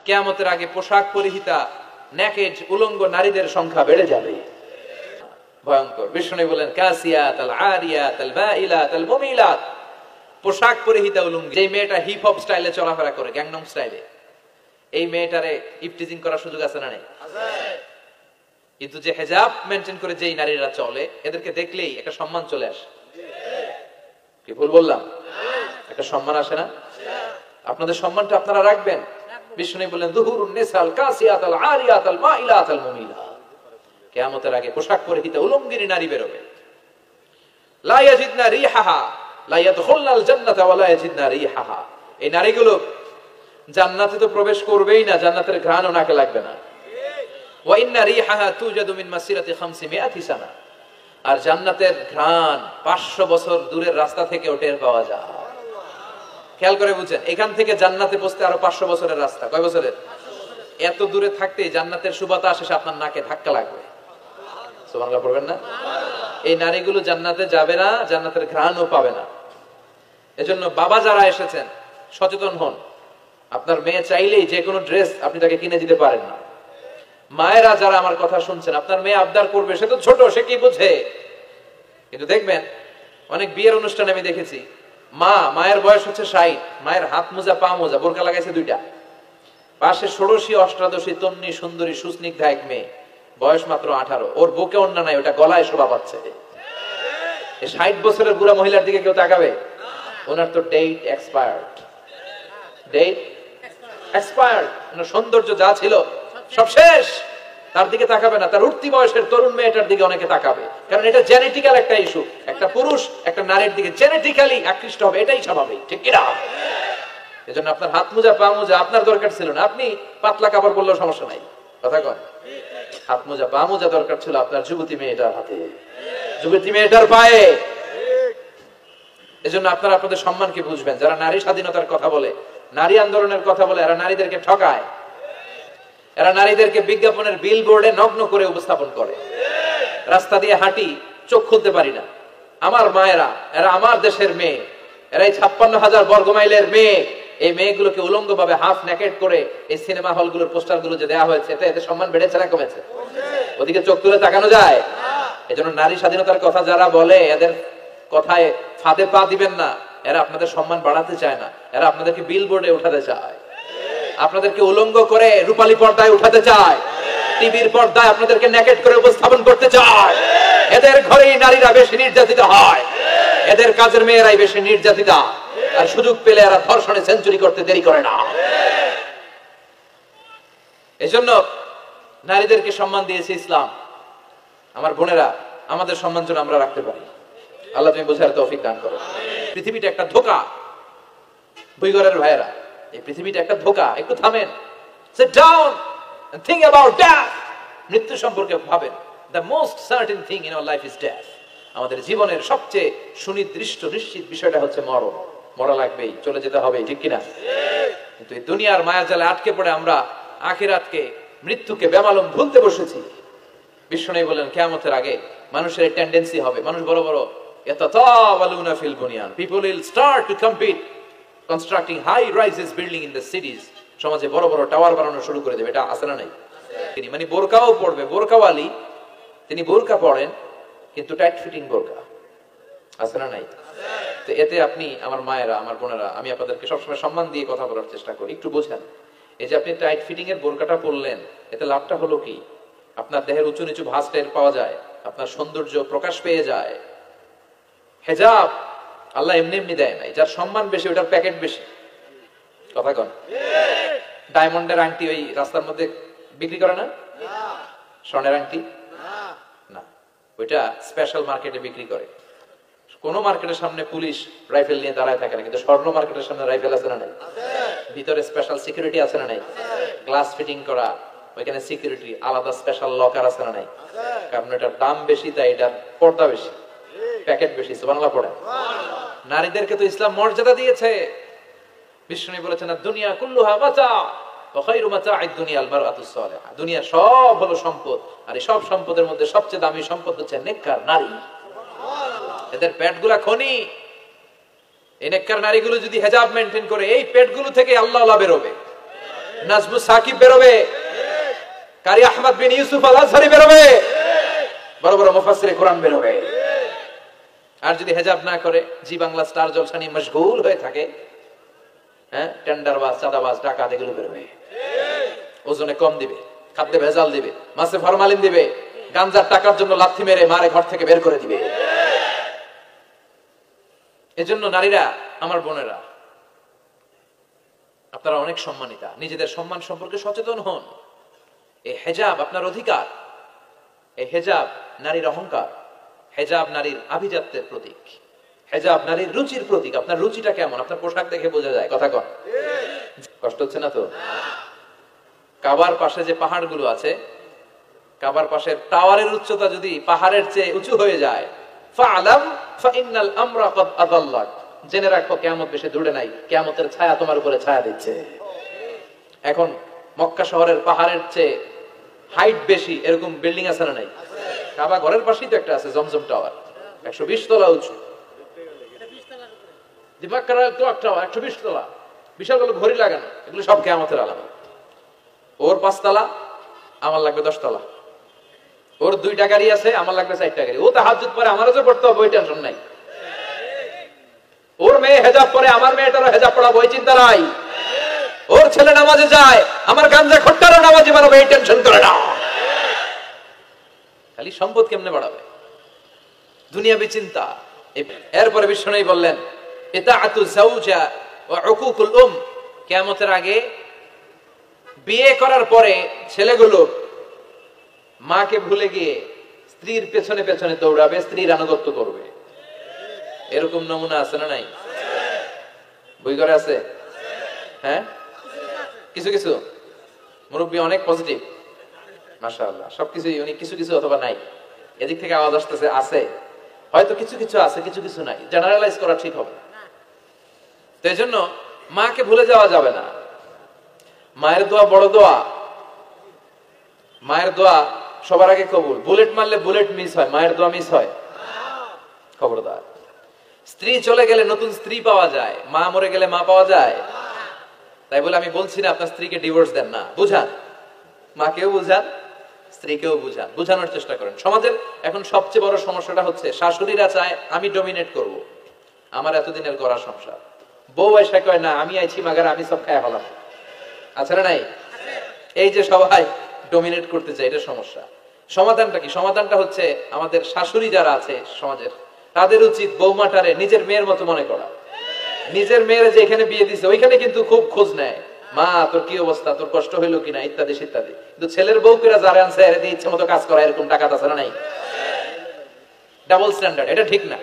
কিয়ামতের আগে পোশাক পরিহিতা নেকেড উলঙ্গ নারীদের সংখ্যা বেড়ে যাবে। ভয়ঙ্কর। বিষ্ণু বলেন কাসিয়াত আল আরিয়াত আল মাইলাত আল মুমিলাত, পোশাক পরিহিতা উলঙ্গী। যে মেয়েটা হিপ হপ স্টাইলে চলাফেরা করে, গ্যাংনম স্টাইলে, এই মেয়েটারে ইফটিজিং করার সুযোগ আছে না নেই? কিন্তু যে হিজাব মেনটেন করে যেই নারীরা চলে, এদেরকে দেখলেই একটা সম্মান চলে আসে। কি ভুল বললাম? একটা সম্মান আসে না? আপনাদের সম্মানটা আপনারা রাখবেন। বিষ্ণু বলেন যুহুরুন নিসাল কাসিয়াত আল আরিয়াত আল মাইলাত আল মুমিলাত, কিয়ামতের আগে পোশাক পরিহিতা উলঙ্গিনী নারী বেরোবে। লা ইয়াজিদনা রিহাহা লা ইয়াদখুলনাল জান্নাতা ওয়া লা ইয়াজিদনা রিহাহা, এই নারীগুলো জান্নাতে তো প্রবেশ করবেই না, জান্নাতের ঘ্রাণও নাকে লাগবে না। ওয়া ইন্না রিহাহা তুজাদু মিন মাসিরাতি 500 সানা, আর জান্নাতের ঘ্রাণ 500 বছর দূরের রাস্তা থেকে টের পাওয়া যায়। খেয়াল করে বুঝেন, এখান থেকে জান্নাতে পৌঁছতে আরো 500 বছরের রাস্তা। কয় বছরের? এত দূরে থাকতেই জান্নাতের সুবাতাস এসে আপনার নাকে ধাক্কা লাগবে। সুবহানাল্লাহ পড়বেন না? এই নারীগুলো জান্নাতে যাবে না, জান্নাতের ঘ্রাণও পাবে না। এজন্য বাবা যারা এসেছেন সচেতন হন। আপনার মেয়ে চাইলেই যে কোনো ড্রেস আপনি তাকে কিনে দিতে পারেন না। মায়েরা যারা আমার কথা শুনছেন, আপনার মেয়ে আবদার করবে, সে তো ছোট, সে কি বুঝে? কিন্তু দেখবেন অনেক বিয়ের অনুষ্ঠানে আমি দেখেছি, মায়ের বয়স হচ্ছে 60, মায়ের হাত মোজা পা মোজা, বোরকা লাগাইছে 2টা, পাশে ষোড়শী অষ্টাদশী তন্নি সুন্দরী সুস্নিগ্ধা এক মেয়ে, বয়স মাত্র 18, ওর বুকে ওন্না নাই, ওটা গলায় শোভা পাচ্ছে। 60 বছরের বুড়া মহিলার দিকে কেউ তাকাবে? ওনার তো ডেট এক্সপায়ার্ড, ডেট এক্সপায়ার্ড। সৌন্দর্য যা ছিল সব শেষ, তার দিকে তাকাবে না। তার উঠতি বয়সের তরুণ মেয়েটার দিকে অনেকে তাকাবে, কারণ এটা জেনেটিক্যাল একটা ইস্যু। একটা পুরুষ একটা নারীর দিকে জেনেটিক্যালি আকৃষ্ট হবে, এটাই স্বাভাবিক, ঠিক কি না? এজন্য আপনার হাত মোজা পা মোজা আপনার দরকার ছিল না, আপনি পাতলা কাপড় পরলেও সমস্যা নাই। কথা কন? হাত মোজা পা মোজা দরকার ছিল আপনার যুবতী মেয়েটার হাতে, যুবতী মেয়েটার পায়ে। এজন্য আপনারা আপনাদের সম্মানকে বুঝবেন। যারা নারী স্বাধীনতার কথা বলে, নারী আন্দোলনের কথা বলে, এরা নারীদেরকে ঠকায়। এরা নারীদেরকে বিজ্ঞাপনের বিলবোর্ডে নগ্ন করে উপস্থাপন করে। রাস্তা দিয়ে হাঁটি, চোখ খুলতে পারি না। আমার মায়েরা, এরা আমার দেশের মেয়ে, এরা এই 56,000 বর্গমাইলের মেয়ে। এই মেয়েগুলোকে উলঙ্গ ভাবে হাফ নেকেড করে এই সিনেমা হলগুলোর পোস্টারগুলো যে দেওয়া হয়েছে, এতে এদের সম্মান বেড়েছে না কমেছে? ওদিকে চোখ তুলে তাকানো যায়? এজন্য নারী স্বাধীনতার কথা যারা বলে, এদের কথায় ফাঁদে পা দিবেন না। এরা আপনাদের সম্মান বাড়াতে চায় না, এরা আপনাদেরকে বিলবোর্ডে উঠাতে চায়, আপনাদেরকে উলঙ্গ করে রূপালী পর্দায় উঠাতে চায়, টিভির পর্দায় আপনাদেরকে নেকেড করে উপস্থাপন করতে চায়। এদের ঘরেই নারীরা বেশি নির্যাতিত হয়, এদের কাজের মেয়েরাই বেশি নির্যাতিতা, আর সুযোগ পেলে এরা ধর্ষণে সেঞ্চুরি করতে দেরি করে না। এজন্য নারীদেরকে সম্মান দিয়েছে ইসলাম। আমার বোনেরা, আমাদের সম্মান যেন আমরা রাখতে পারি। আল্লাহ তুমি বোঝার তৌফিক দান করো। পৃথিবীটা একটা ধোঁকা। বুইগরের ভাইয়েরা, এই পৃথিবীটা একটা ধোঁকা। একটু থামেন, sit down and think about death. মৃত্যু সম্পর্কে ভাবেন। The most certain thing in our life is death. আমাদের জীবনের সবচেয়ে সুনির্দিষ্ট নিশ্চিত বিষয়টা হচ্ছে মরণ। মরা লাগবেই, চলে যেতে হবে, ঠিক কিনা? কিন্তু এই দুনিয়ার মায়াজালে আটকে পড়ে আমরা আখিরাতকে, মৃত্যুকে বেমালুম ভুলতে বসেছি। বিষ্ণু বলেন কিয়ামতের আগে মানুষের টেন্ডেন্সি হবে, মানুষ বড় বড় ইয়াতাতাওয়ালুনা feel বুনিয়ান, people will start to compete constructing high rises building in the cities. সমাজে বড় বড় টাওয়ার বানানো শুরু করে দেবে। এটা আছে না নাই? তিনি মানে বোরকাও পড়বে, বোরকাওয়ালি, তিনি বোরকা পড়েন কিন্তু টাইট ফিটিং বোরকা। আছে না নাই? তো এতে আপনি, আমার মায়েরা, আমার বোনেরা, আমি আপনাদেরকে সবসময় সম্মান দিয়ে কথা বলার চেষ্টা করি। একটু বোঝেন, এই যে আপনি টাইট ফিটিং এর বোরকাটা পরলেন, এতে লাভটা হলো কি? আপনার দেহের উঁচু নিচু ভাঁজ টের পাওয়া যায়, আপনার সৌন্দর্য প্রকাশ পেয়ে যায়। হেজাব আল্লাহ এমনি এমনি দেয় নাই, যার সম্মান বেশি ওটার প্যাকেট বেশি। কথা কন? ডায়মন্ডের আংটি ওই রাস্তার মধ্যে বিক্রি করে না? স্বর্ণের আংটি না, ওইটা স্পেশাল মার্কেটে বিক্রি করে। কোন মার্কেটের সামনে পুলিশ রাইফেল নিয়ে দাঁড়ায় থাকে না, কিন্তু স্বর্ণ মার্কেটের সামনে রাইফেল আছে না নাই? ভিতরে স্পেশাল সিকিউরিটি আছে না নাই? গ্লাস ফিটিং করা, ওইখানে সিকিউরিটি আলাদা, স্পেশাল লকার আছে না নাই? কারণ এটার দাম বেশি, তাই এটার পর্দা বেশি, প্যাকেট বেশি। সুবহানাল্লাহ পড়ে। নারীদেরকে তো ইসলাম মর্যাদা দিয়েছে। বিষ্ণু বলেছেন দুনিয়া কুল্লুহা মাতা ওয়া খায়রু মাতা'আদ দুনিয়া আল মারআতুস সালিহা। দুনিয়া সব হলো সম্পদ, আর এই সব সম্পদের মধ্যে সবচেয়ে দামি সম্পদ হচ্ছে নেককার নারী। এদের পেটগুলা খনি। এই নেককার নারীগুলো যদি হিজাব মেইনটেইন করে, এই পেটগুলো থেকে আল্লাহ বের হবে। নাজমু সাকিব বেরোবে, কারি আহমদ বিন ইউসুফ আল আজহারি বেরোবে, বড় বড় মুফাসসিরে কোরআন বেরোবে। আর যদি হেজাব না করে জি বাংলা স্টার জলসা নিয়ে মশগুল হয়ে থাকে, হ্যাঁ, টেন্ডারবাজ, চাঁদাবাজ, ডাকাত এগুলো বেরোবে। ওজনে কম দিবে, খাদ্যে ভেজাল দিবে, মাছে ফরমালিন দিবে, গাঞ্জার টাকার জন্য লাথি মেরে মারে ঘর থেকে বের করে দিবে। এজন্য নারীরা, আমার বোনেরা, আপনারা অনেক সম্মানিতা, নিজেদের সম্মান সম্পর্কে সচেতন হন। এই হেজাব আপনার অধিকার, এই হেজাব নারীর অহংকার, হেজাব নারীর আভিজাত্যের প্রতীক, হেজাব নারীর রুচির প্রতীক। আপনার রুচিটা কেমন আপনার পোশাক দেখে বোঝা যায়। কথা কন, কষ্ট হচ্ছে না তো? কাবার পাশে যে পাহাড়গুলো আছে, কাবার পাশের টাওয়ারের উচ্চতা যদি পাহাড়ের চেয়ে উঁচু হয়ে যায়, ফাআলাম ফাইন্নাল আমরা ক্বাদ আদাল্লাক, জেনে রাখো কিয়ামত বেশি দূরে নাই, কিয়ামতের ছায়া তোমার উপরে ছায়া দিচ্ছে। এখন মক্কা শহরের পাহাড়ের চেয়ে হাইট বেশি এরকম বিল্ডিং আছে না নাই? কাবা ঘরের পাশেই তো একটা আছে, জমজম টাওয়ার, 120 তলা উঁচু। দিমাক্কার ক্লক টাওয়ার 120 তলা, বিশালগুলো ঘড়ি লাগানো, এগুলো সব কিয়ামতের আলামত। ওর 5 তলা, আমার লাগবে 10 তলা। ওর 2টা গাড়ি আছে, আমার লাগবে 4টা গাড়ি। ও তাহাজ্জুদ পড়ে, আমারও যে পড়তে হবে ওই টেনশন নাই। ওর মেয়ে হেজাব পরে, আমার মেয়েটারও হেজাব পড়াবো ওই চিন্তা নাই। ওর ছেলে নামাজে যায়, আমার গাঞ্জা খট্টারও নামাজে বানাবো এই টেনশন করে না। খালি সম্পদ কেমনে বাড়াবে, দুনিয়াবি চিন্তা। এরপরে বিশ্বনবী বললেন ইতাআতু যাওজা ওয়া উকুকুল কিয়ামতের আগে বিয়ে করার পরে ছেলেগুলো মাকে ভুলে গিয়ে স্ত্রীর পেছনে পেছনে দৌড়াবে, স্ত্রীর আনুগত্য করবে। এরকম নমুনা আছে না নাই? বই করে আছে, হ্যাঁ, কিছু কিছু মুরব্বী অনেক পজিটিভ, মাশাআল্লাহ। সবকিছুই উনি কিছু কিছু অথবা নাই, এদিক থেকে আওয়াজ আসতেছে আছে, হয়তো কিছু কিছু আছে, কিছু কিছু নাই, জেনারেলাইজ করা ঠিক হবে। তো এই জন্য মাকে ভুলে যাওয়া যাবে না। মায়ের দোয়া বড় দোয়া, মায়ের দোয়া সবার আগে কবুল। বুলেট মারলে বুলেট মিস হয়, মায়ের দোয়া মিস হয়? খবরদার। স্ত্রী চলে গেলে নতুন স্ত্রী পাওয়া যায়, মা মরে গেলে মা পাওয়া যায়? তাই বলে আমি বলছি না আপনার স্ত্রীকে ডিভোর্স দেন না, বুঝান, মাকেও বুঝান, স্ত্রীকেও বুঝান, বুঝানোর চেষ্টা করেন। সমাজের এখন সবচেয়ে বড় সমস্যাটা হচ্ছে শাশুড়িরা চায় আমি ডমিনেট করব, আমার এতদিনের করা সংসার। বউ এসে কয় না আমি আইছি মাগার, আমি সব খায় হলাম। আছে না নাই? এই যে সবাই ডমিনেট করতে চায়, এটা সমস্যা। সমাধানটা কি? সমাধানটা হচ্ছে আমাদের শাশুড়ি যারা আছে সমাজের, তাদের উচিত বৌমাটারে নিজের মেয়ের মতো মনে করা। নিজের মেয়ের যে এখানে বিয়ে দিছে ওইখানে কিন্তু খুব খোঁজ নেয়, মা তোর কি অবস্থা, তোর কষ্ট হইলো কিনা, ইত্যাদি ইত্যাদি। কিন্তু ছেলের বউকেরা যারা আনছে এর দিয়ে ইচ্ছে মতো কাজ করা, এরকম টাকা আছে না নাই? ডাবল স্ট্যান্ডার্ড, এটা ঠিক না।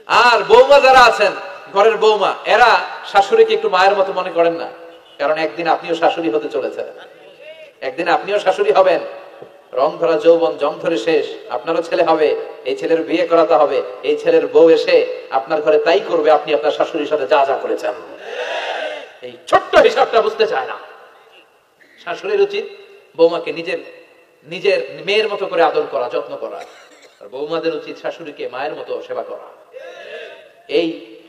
আর বৌমা যারা আছেন, ঘরের বৌমা, এরা শাশুড়িকে একটু মায়ের মতো মনে করেন না, কারণ একদিন আপনিও শাশুড়ি হতে চলেছেন, একদিন আপনিও শাশুড়ি হবেন। রং ধরা যৌবন জং ধরে শেষ, আপনারও ছেলে হবে, এই ছেলের বিয়ে করাতে হবে, এই ছেলের বউ এসে আপনার ঘরে তাই করবে আপনি আপনার শাশুড়ির সাথে যা যা করেছেন। এই ছোট্ট হিসাবটা বুঝতে চায় না। শাশুড়ির উচিত বৌমাকে নিজের নিজের মেয়ের মতো করে আদর করা, যত্ন করা, আর বৌমাদের উচিত শাশুড়িকে মায়ের মতো সেবা করা। এই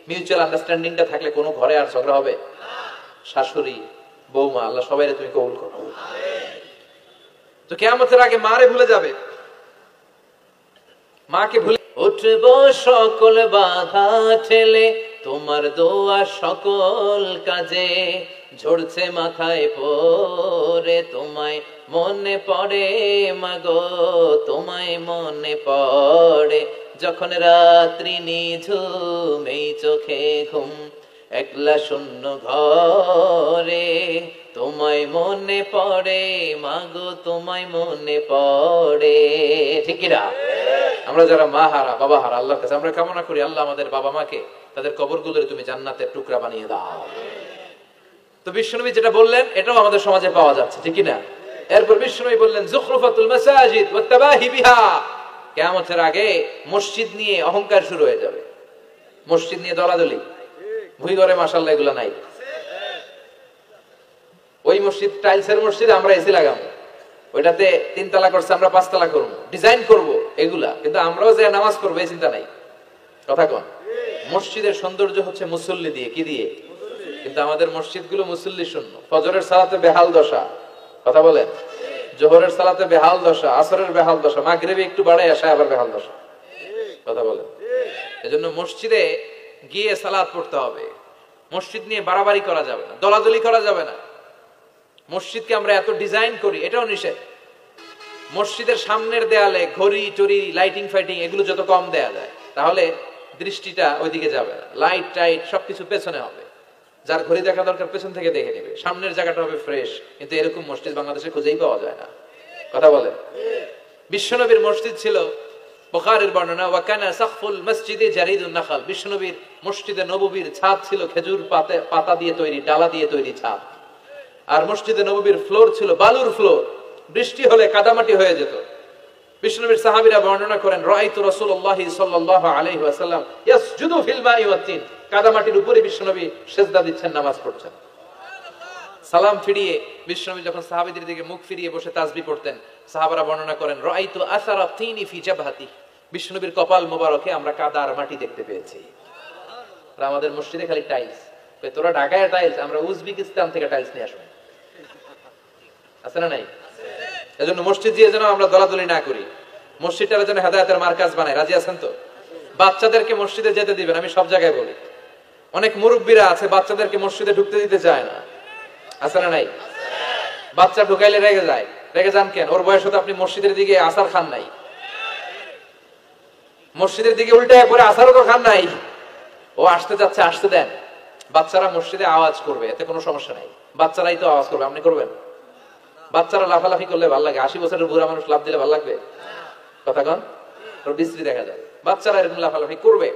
মিউচুয়াল আন্ডারস্ট্যান্ডিংটা থাকলে কোনো ঘরে আর ঝগড়া হবে? শাশুড়ি বৌমা, আল্লাহ সবাই তুমি কবুল করো। তো কিয়ামতের আগে মারে ভুলে যাবে, মাকে ভুলে উঠব সকল বাধা ঠেলে, তোমার দোয়া সকল কাজে ঝরছে মাথায় পড়ে, তোমায় মনে পড়ে মাগো, তোমায় মনে পড়ে যখন রাত্রি নিঝুম, এই চোখে ঘুম একলা শূন্য ঘরে, তোমায় মনে পড়ে মাগো, তোমায় মনে পড়ে। ঠিক কিনা? আমরা যারা মা হারা, বাবা হারা, আল্লাহর কাছে আমরা কামনা করি আল্লাহ আমাদের বাবা মাকে তাদের কবরগুলোরে তুমি জান্নাতের টুকরা বানিয়ে দাও। তো বিশ্বনবী যেটা বললেন এটাও আমাদের সমাজে পাওয়া যাচ্ছে, ঠিক কিনা? এরপর বিশ্বনবী বললেন যুখরুফাতুল মাসাজিদ ওয়াত তাবাহি বিহা, কিয়ামতের আগে মসজিদ নিয়ে অহংকার শুরু হয়ে যাবে, মসজিদ নিয়ে দলাদলি। ভুই ঘরে মাশাআল্লাহ এগুলো নাই। ওই মসজিদ টাইলসের মসজিদে আমরা এসি লাগাবো, ওইটাতে 3 তলা করছে আমরা 5 তলা করবো, ডিজাইন করব এগুলা, কিন্তু আমরাও যে নামাজ পড়বো এই চিন্তা নাই। কথা কোন? মসজিদের সৌন্দর্য হচ্ছে মুসল্লি দিয়ে, কি দিয়ে? কিন্তু আমাদের মসজিদগুলো মুসল্লি শূন্য। ফজরের সালাতে বেহাল দশা, কথা বলেন, জোহরের সালাতে বেহাল দশা, আসরের বেহাল দশা, মাগরিবে একটু বাড়াই আসে আবার বেহাল দশা, কথা বলেন। এজন্য মসজিদে গিয়ে সালাত পড়তে হবে। মসজিদ নিয়ে বাড়াবাড়ি করা যাবে না, দলাদলি করা যাবে না। মসজিদকে আমরা এত ডিজাইন করি, এটাও নিষেধ। মসজিদের সামনের দেয়ালে ঘড়ি টড়ি লাইটিং ফাইটিং এগুলো যত কম দেয়া যায়, তাহলে দৃষ্টিটা ওইদিকে যাবে না। লাইট টাইট সবকিছু পেছনে হবে, যার ঘড়ি দেখা দরকার পেছন থেকে দেখে নেবে, সামনের জায়গাটা হবে ফ্রেশ। কিন্তু এরকম মসজিদ বাংলাদেশে খুঁজেই পাওয়া যায় না, কথা বলে। বিশ্বনবীর মসজিদ ছিল, বুখারীর বর্ণনা, ওয়া কানা সাকফুল মসজিদে জারিদুন নাখাল, বিশ্বনবীর মসজিদে নববীর ছাদ ছিল খেজুর পাতা দিয়ে তৈরি, ডালা দিয়ে তৈরি ছাদ। আর মসজিদে নববীর ফ্লোর ছিল বালুর ফ্লোর, বৃষ্টি হলে কাদামাটি হয়ে যেত। বিশ্বনবীর সাহাবীরা বর্ণনা করেন, রাআইতু রাসূলুল্লাহ সাল্লাল্লাহু আলাইহি ওয়াসাল্লাম ইয়াসজুদু ফিল মাই ওয়াত তিন, কাদামাটির উপরে বিশ্বনবী সিজদা দিচ্ছেন, নামাজ পড়ছেন। সালাম ফিরিয়ে বিশ্বনবী যখন সাহাবীদের দিকে মুখ ফিরিয়ে বসে তাসবিহ পড়তেন, সাহাবারা বর্ণনা করেন, রাআইতু আসারা তিনি ফি জাবহাতি, বিশ্বনবীর কপাল মোবারকে আমরা কাদার মাটি দেখতে পেয়েছি। আর আমাদের মসজিদে খালি টাইলস, তোরা ঢাকায় টাইলস, আমরা উজবেকিস্তান থেকে টাইলস নিয়ে আসবো, আছে না নাই? এজন্য মসজিদ দিয়ে যেন আমরা দলাদলি না করি, মসজিদটা যেন হেদায়েতের মার্কাজ বানায়। রাজি আছেন তো? বাচ্চাদেরকে মসজিদে যেতে দিবেন, আমি সব জায়গায় বলি। অনেক মুরব্বীরা আছে বাচ্চাদেরকে মসজিদে ঢুকতে দিতে চায় না, আছে না নাই? বাচ্চা ঢুকাইলে রেগে যায়। রেগে যান কেন? ওর বয়স হতে আপনি মসজিদের দিকে আসার খান নাই, মসজিদের দিকে উল্টে পরে আসারও তো খান নাই। ও আসতে যাচ্ছে, আসতে দেন। বাচ্চারা মসজিদে আওয়াজ করবে, এতে কোনো সমস্যা নাই, বাচ্চারাই তো আওয়াজ করবে, আপনি করবেন? বাচ্চারা লাফালাফি করলে ভালো লাগে, 80 বছরের বুড়া মানুষ লাফ দিলে ভালো লাগবে? কথা কন, বিশ্রী দেখা যায়। বাচ্চারা এরকম লাফালাফি করবে।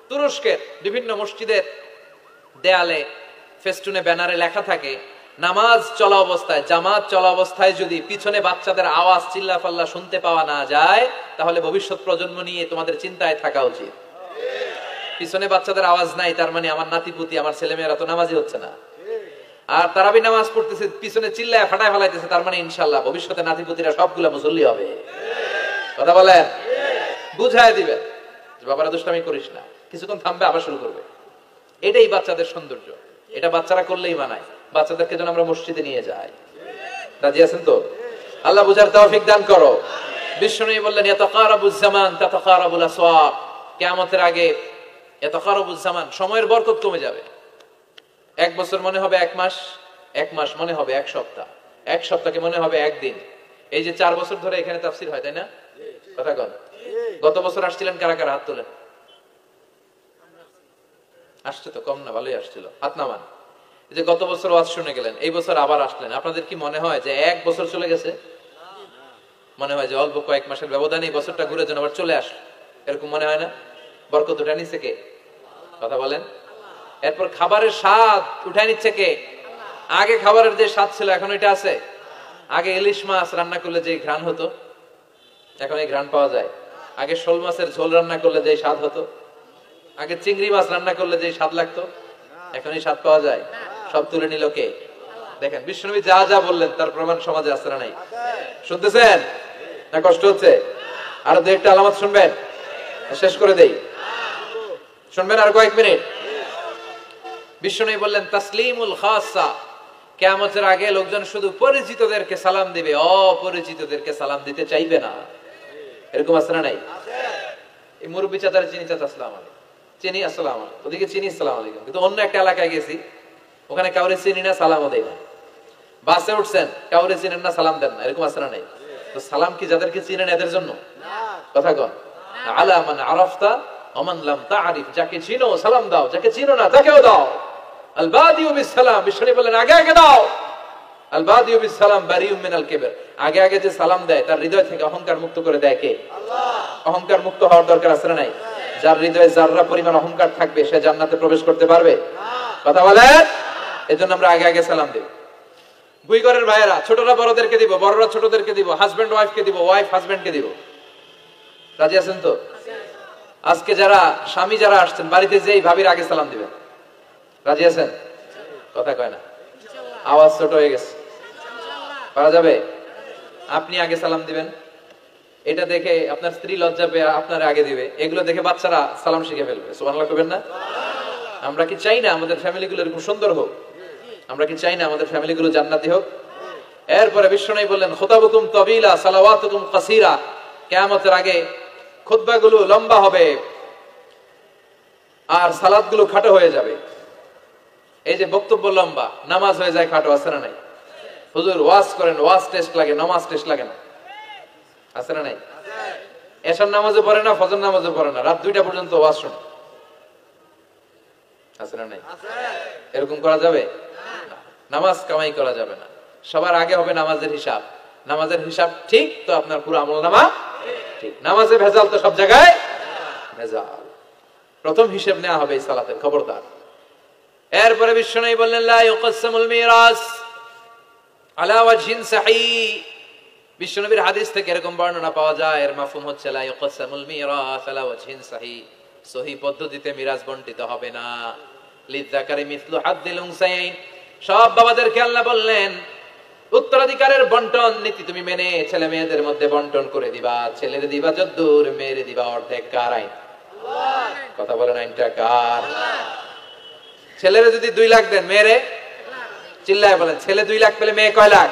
তুরস্কের বিভিন্ন মসজিদের দেয়ালে ফেস্টুনে ব্যানারে লেখা থাকে, নামাজ চলা অবস্থায়, জামাত চলা অবস্থায় যদি পিছনে বাচ্চাদের আওয়াজ চিল্লাফাল্লা শুনতে পাওয়া না যায়, তাহলে ভবিষ্যৎ প্রজন্ম নিয়ে তোমাদের চিন্তায় থাকা উচিত। পিছনে বাচ্চাদের আওয়াজ নাই, তার মানে আমার নাতিপুতি, আমার ছেলেমেয়েরা তো নামাজি হচ্ছে না। আর তারাবি নামাজ পড়তেছে, পিছনে চিল্লায় ফাটায় ফেলাইতেছে, তার মানে ইনশাআল্লাহ ভবিষ্যতে নাতিপুতিরা সবগুলা মুসল্লি হবে, কথা বলেন। বুঝায় দিবেন যে বাবারা দুষ্টামি করিস না, কিছুক্ষণ থামবে আবার শুরু করবে। এটাই বাচ্চাদের সৌন্দর্য, এটা বাচ্চারা করলেই মানায়। বাচ্চাদেরকে যেন আমরা মসজিদে নিয়ে যাই। রাজি আছেন তো? আল্লাহ বুঝার তৌফিক দান করো। বিশ্বনবী বললেন, ইয়াতাকারাবুজ জামান তাতাকারাবুল আসওয়াক, কিয়ামতের আগে ইয়াতাকারাবুজ জামান, সময়ের বরকত কমে যাবে। এক বছর মনে হবে এক মাস, এক মাস মনে হবে এক সপ্তাহ, এক সপ্তাহকে মনে হবে একদিন। এই যে 4 বছর ধরে এখানে তাফসীর হয়, তাই না? কথা কন। গত বছর আসছিলেন কারা কারা? হাত তোলেন। আসছে তো কম না, ভালোই আসছিল, হাত নামান। যে গত বছর ওয়াজ শুনে গেলেন, এই বছর আবার আসলেন, আপনাদের কি মনে হয় যে 1 বছর চলে গেছে? মনে হয় যে অল্প কয়েক মাসের ব্যবধানে বছরটা ঘুরে যেন আবার চলে আসলো, এরকম মনে হয় না? বরকত উঠে নিচ্ছে কে? কথা বলেন। এরপর খাবারের স্বাদ উঠায় নিচ্ছে কে? আগে খাবারের যে স্বাদ ছিল এখন এটা আছে? আগে ইলিশ মাছ রান্না করলে যে ঘ্রাণ হতো, এখন এই ঘ্রাণ পাওয়া যায়? আগে শোল মাছের ঝোল রান্না করলে যে স্বাদ হতো, আগে চিংড়ি মাছ রান্না করলে যে স্বাদ লাগতো, এখন এই স্বাদ পাওয়া যায়? সব তুলে নিল কে? দেখেন বিশ্বনবী যা যা বললেন তার প্রমাণ সমাজে আছে না নাই? শুনতেছেন না কষ্ট হচ্ছে? আরো 2-1টা আলামত শুনবেন, শেষ করে দেই। শুনবেন আর কয়েক মিনিট। বিশ্বনবী বললেন, তাসলিমুল খাসা, কিয়ামতের আগে লোকজন শুধু পরিচিতদেরকে সালাম দিবে, অপরিচিতদেরকে সালাম দিতে চাইবে না। এরকম আছে না নাই? এই মুরব্বী চাচার চিনি, চাচা আসসালামু আলাইকুম, চিনি আসসালামু আলাইকুম, ওদিকে চিনি আসসালামু আলাইকুম। কিন্তু অন্য একটা এলাকায় গেছি, ওখানে কাউরে চিনি না, সালামও দেয় না। বাসে উঠছেন, কাউরে চিনেন না, সালাম দেন না, এরকম আছে না নাই? তো সালাম কি যাদেরকে চিনেন এদের জন্য? কথা কন। আলা মান আরাফতা ওয়া মান লাম তা'রিফ, যাকে চিনো সালাম দাও, যাকে চিনো না তাকেও দাও। আল বাদিউ বিস সালাম, বিশ্বনবী বলেন আগে আগে দাও। আল বাদিউ বিস সালাম বারিউম মিনাল কিবর, আগে আগে যে সালাম দেয় তার হৃদয় থেকে অহংকার মুক্ত করে দেয় কে? আল্লাহ। অহংকার মুক্ত হওয়ার দরকার আছে না নাই? যার হৃদয়ে যাররা পরিমাণ অহংকার থাকবে সে জান্নাতে প্রবেশ করতে পারবে না, কথা বলেন। এজন্য আমরা আগে আগে সালাম দেব। দুই ঘরের ভাইয়েরা, ছোটরা বড়দেরকে দিব, বড়রা ছোটদেরকে দিব, হাজবেন্ড ওয়াইফকে দিব, ওয়াইফ হাজবেন্ডকে দিব। রাজি আছেন তো? আজকে যারা স্বামী যারা আসছেন, বাড়িতে যেই ভাবির আগে সালাম দিবেন। রাজি আছেন? কথা কয় না, আওয়াজ ছোট হয়ে গেছে। পারা যাবে? আপনি আগে সালাম দিবেন, এটা দেখে আপনার স্ত্রী লজ্জা পেয়ে আপনার আগে দিবে, এগুলো দেখে বাচ্চারা সালাম শিখে ফেলবে। সুবহানাল্লাহ কইবেন না? আমরা কি চাই না আমাদের ফ্যামিলিগুলো এরকম সুন্দর হোক? আমরা কি চাই না আমাদের ফ্যামিলিগুলো জান্নাতি হোক? এরপরে বিশ্বনবী বললেন খুতাবুকুম তাবিলা সালাওয়াতুকুম কাসীরা, কিয়ামতের আগে খুতবাগুলো লম্বা হবে আর সালাতগুলো খাটো হয়ে যাবে। এই যে বক্তব্য লম্বা, নামাজ হয়ে যায় খাটো, আছে না নাই? হুজুর ওয়াজ করেন, ওয়াজ টেস্ট লাগে, নামাজ টেস্ট লাগে না, আছে না নাই? এশার নামাজে পড়ে না, ফজর নামাজে পড়ে না, রাত 2টা পর্যন্ত ওয়াজ শুনে, আছে না নাই? এরকম করা যাবে না। নামাজ কামাই করা যাবে না। সবার আগে হবে নামাজের হিসাব। নামাজের হিসাব ঠিক তো আপনার পুরো আমলনামা ঠিক। নামাজে ভেজাল তো সব জায়গায় ভেজাল। প্রথম হিসাব নেওয়া হবে সালাতের, খবরদার। এরপরে বিশ্বনবী বললেন লা ইউকসামুল মিরাস আলা ওয়াজহিন সহিহ। বিশ্বনবীর হাদিস থেকে এরকম বর্ণনা পাওয়া যায়, এর মাফহুম হচ্ছে লা ইউকসামুল মিরাস আলা ওয়াজহিন সহিহ, সহিহ পদ্ধতিতে মিরাজ বণ্টিত হবে না। লিযাকারি মিসলু হাদ্দিল উনসায়াইন, সব বাবাদেরকে আল্লাহ বললেন উত্তরাধিকারের বন্টন নীতি তুমি মেনে ছেলে মেয়েদের মধ্যে বন্টন করে দিবা। ছেলের দিবা যদ্দুর, মেয়ের দিবা অর্ধেক। কার আইন? কথা বলেন, আইনটা কার? ছেলেরে যদি 2 লাখ দেন, মেয়েরে চিল্লায় বলেন, ছেলে 2 লাখ পেলে মেয়ে কয় লাখ?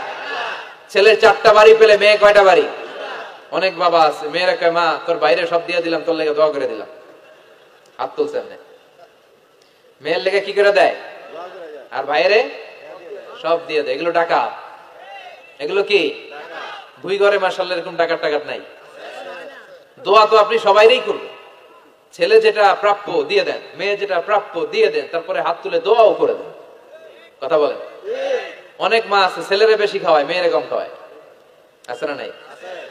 ছেলের 4টা বাড়ি পেলে মেয়ে কয়টা বাড়ি? অনেক বাবা আছে মেয়েরা কয় মা তোর বাইরে সব দিয়ে দিলাম, তোর লেগে দোয়া করে দিলাম। হাত তুলছে এমনি। মেয়ের লেগে কি করে দেয়? আর বাইরে সব দিয়ে দেয়। এগুলো টাকা, এগুলো কি ভুই ঘরে মাশাআল্লাহ এরকম টাকার টাকার নাই। দোয়া তো আপনি সবাইরই করবেন। ছেলে যেটা প্রাপ্য দিয়ে দেন, মেয়ে যেটা প্রাপ্য দিয়ে দেন, তারপরে হাত তুলে দোয়াও করে দেন। কথা বলেন। অনেক মা আছে ছেলেরে বেশি খাওয়ায়, মেয়েরে কম খাওয়ায়, আছে না নাই?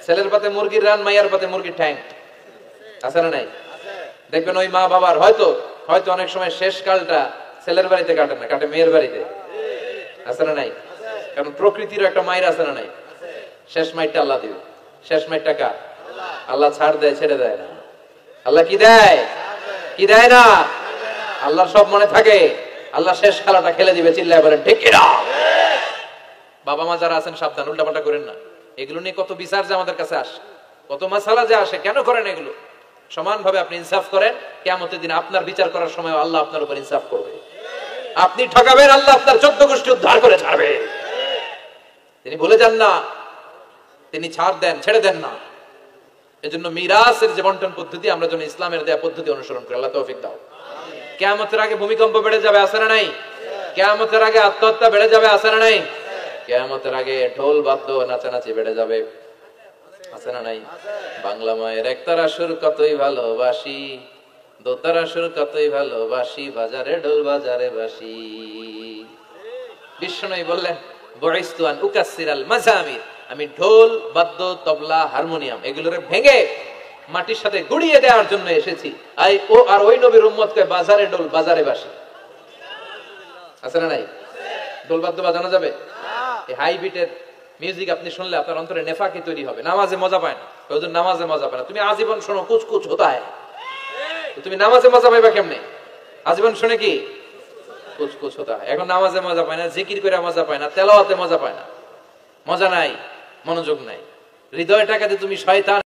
ছেলের পাতে মুরগির রান, মাইয়ার পাতে মুরগির ঠ্যাং, আছে না নাই? দেখবেন ওই মা বাবার হয়তো অনেক সময় শেষ কালটা ছেলের বাড়িতে কাটে না, কাটে মেয়ের বাড়িতে, আছে না নাই? কারণ প্রকৃতির একটা মায়ের, আছে না নাই? শেষ মাইরটা আল্লাহ দিবে। শেষ মাইরটা কার? আল্লাহ ছাড় দেয়, ছেড়ে দেয় না। আল্লাহ কি দেয়? কি দেয় না? আল্লাহর সব মনে থাকে। আল্লাহ শেষ খেলাটা খেলে দিবে। চিল্লায় বলেন ঠিক কিনা? বাবা মা যারা আছেন সাবধান, উল্টাপাল্টা করেন না। এগুলো নিয়ে কত বিচার যে আমাদের কাছে আসে, কত মাসালা যে আসে। কেন করেন এগুলো? সমানভাবে আপনি ইনসাফ করেন, কিয়ামতের দিন আপনার বিচার করার সময় আল্লাহ আপনার উপর ইনসাফ করবে। আপনি ঠকাবেন, আল্লাহ আপনার 14 গোষ্ঠী উদ্ধার করে ছাড়বে। তিনি ভুলে যান না, তিনি ছাড় দেন, ছেড়ে দেন না। এজন্য মিরাসের যে বন্টন পদ্ধতি, আমরা যেন ইসলামের দেয়া পদ্ধতি অনুসরণ করি। আল্লাহ তৌফিক দাও। কিয়ামতের আগে ভূমিকম্প বেড়ে যাবে, আছে না নাই? কিয়ামতের আগে আত্মহত্যা বেড়ে যাবে, আছে না নাই? কিয়ামতের আগে ঢোল বাদ্য নাচানাচি বেড়ে যাবে, আছে না নাই? বাংলা মায়ের একতারা সুর কতই ভালোবাসি, দোতারা সুর কতই ভালোবাসি, বাজারে ঢোল বাজারে বাসি। বিশ্বনবী বললেন বুইসতু আন উকাসসিরাল মাযামির, আমি ঢোল বাদ্য তবলা হারমোনিয়াম এগুলোরে ভেঙে মাটির সাথে গুড়িয়ে দেওয়ার জন্য এসেছি। আর ওই নবীর উম্মতকে বাজারে ঢোল বাজারে বাসি, আছে না নাই? ঢোল বাদ্য বাজানো যাবে? এই হাই বিটের মিউজিক আপনি শুনলে আপনার অন্তরে নেফাকি তৈরি হবে। নামাজে মজা পায় না, ওদের নামাজে মজা পায় না। তুমি আজীবন শোনো কুচ কুচ হোতা হয়, তুমি নামাজে মজা পাইবা কেমনে? আজীবন শুনে কি কুচ কুচ হোতা হয়। এখন নামাজে মজা পায় না, জিকির করে মজা পায় না, তেলাওয়াতে মজা পায় না, মজা নাই, মনোযোগ নাই। হৃদয়টাকে তুমি শয়তান